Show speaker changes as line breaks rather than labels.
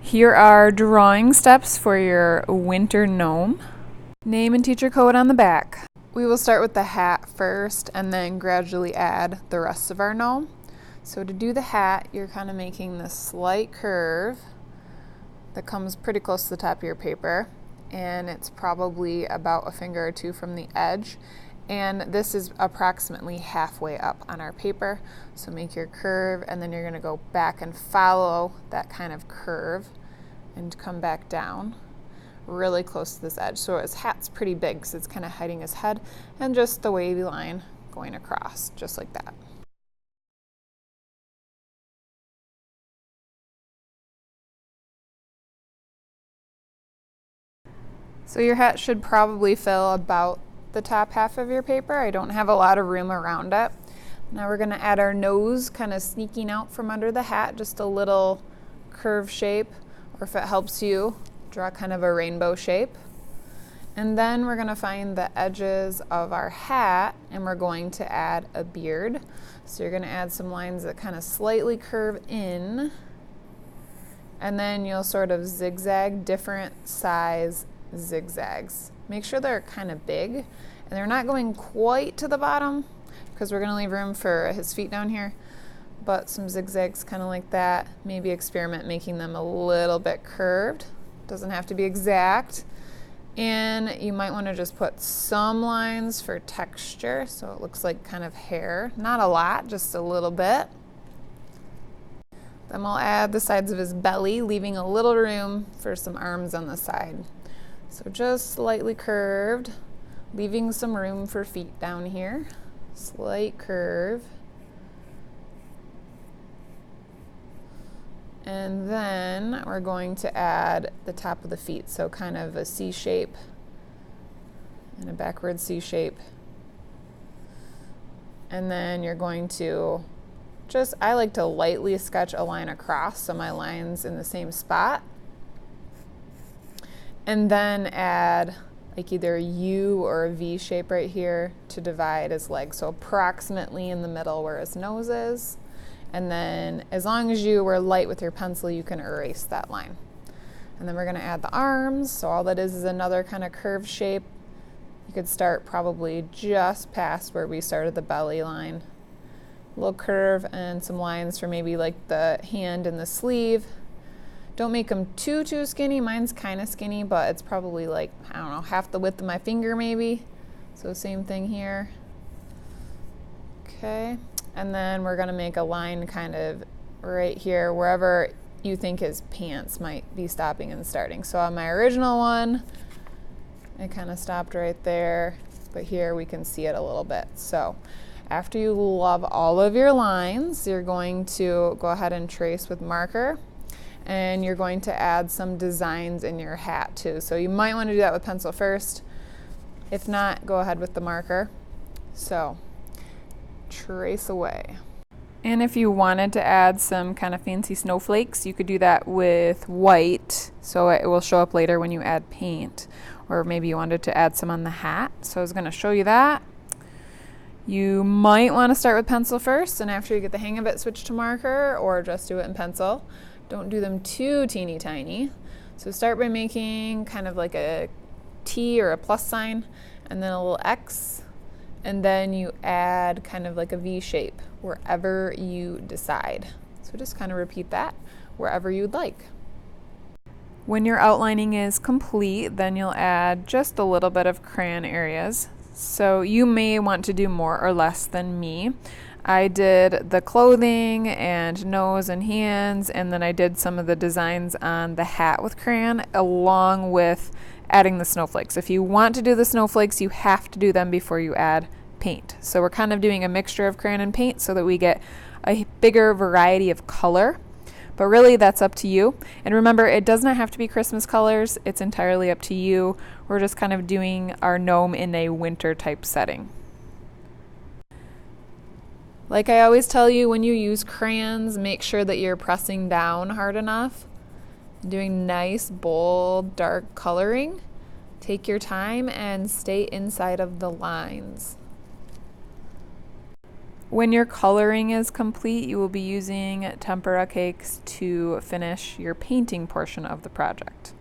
Here are drawing steps for your winter gnome. Name and teacher code on the back. We will start with the hat first and then gradually add the rest of our gnome. So to do the hat, you're kind of making this slight curve that comes pretty close to the top of your paper, and it's probably about a finger or two from the edge. And this is approximately halfway up on our paper. So make your curve, and then you're going to go back and follow that kind of curve and come back down really close to this edge. So his hat's pretty big because it's kind of hiding his head, and just the wavy line going across, just like that. So your hat should probably fill about the top half of your paper. I don't have a lot of room around it. Now we're going to add our nose kind of sneaking out from under the hat, just a little curve shape, or if it helps you, draw kind of a rainbow shape. And then we're going to find the edges of our hat, and we're going to add a beard. So you're going to add some lines that kind of slightly curve in, and then you'll sort of zigzag different size zigzags. Make sure they're kind of big and they're not going quite to the bottom because we're going to leave room for his feet down here, but some zigzags kind of like that. Maybe experiment making them a little bit curved. Doesn't have to be exact. And you might want to just put some lines for texture so it looks like kind of hair. Not a lot, just a little bit. Then we'll add the sides of his belly, leaving a little room for some arms on the side. So just slightly curved, leaving some room for feet down here. Slight curve. And then we're going to add the top of the feet, so kind of a C shape and a backward C shape. And then you're going to I like to lightly sketch a line across, so my line's in the same spot. And then add like either a U or a V shape right here to divide his legs. So approximately in the middle where his nose is. And then as long as you were light with your pencil, you can erase that line. And then we're going to add the arms. So all that is another kind of curved shape. You could start probably just past where we started the belly line. A little curve and some lines for maybe like the hand and the sleeve. Don't make them too skinny. Mine's kind of skinny, but it's probably like, I don't know, half the width of my finger maybe. So same thing here. Okay, and then we're gonna make a line kind of right here, wherever you think his pants might be stopping and starting. So on my original one, it kind of stopped right there, but here we can see it a little bit. So after you love all of your lines, you're going to go ahead and trace with marker. And you're going to add some designs in your hat too. So you might want to do that with pencil first. If not, go ahead with the marker. So trace away. And if you wanted to add some kind of fancy snowflakes, you could do that with white, so it will show up later when you add paint. Or maybe you wanted to add some on the hat. So I was going to show you that. You might want to start with pencil first, and after you get the hang of it, switch to marker, or just do it in pencil. Don't do them too teeny tiny. So start by making kind of like a T or a plus sign, and then a little X, and then you add kind of like a V shape wherever you decide. So just kind of repeat that wherever you'd like. When your outlining is complete, then you'll add just a little bit of crayon areas. So you may want to do more or less than me. I did the clothing and nose and hands, and then I did some of the designs on the hat with crayon along with adding the snowflakes. If you want to do the snowflakes, you have to do them before you add paint. So we're kind of doing a mixture of crayon and paint so that we get a bigger variety of color. But really, that's up to you. And remember, it does not have to be Christmas colors. It's entirely up to you. We're just kind of doing our gnome in a winter type setting. Like I always tell you, when you use crayons, make sure that you're pressing down hard enough. Doing nice, bold, dark coloring. Take your time and stay inside of the lines. When your coloring is complete, you will be using tempera cakes to finish your painting portion of the project.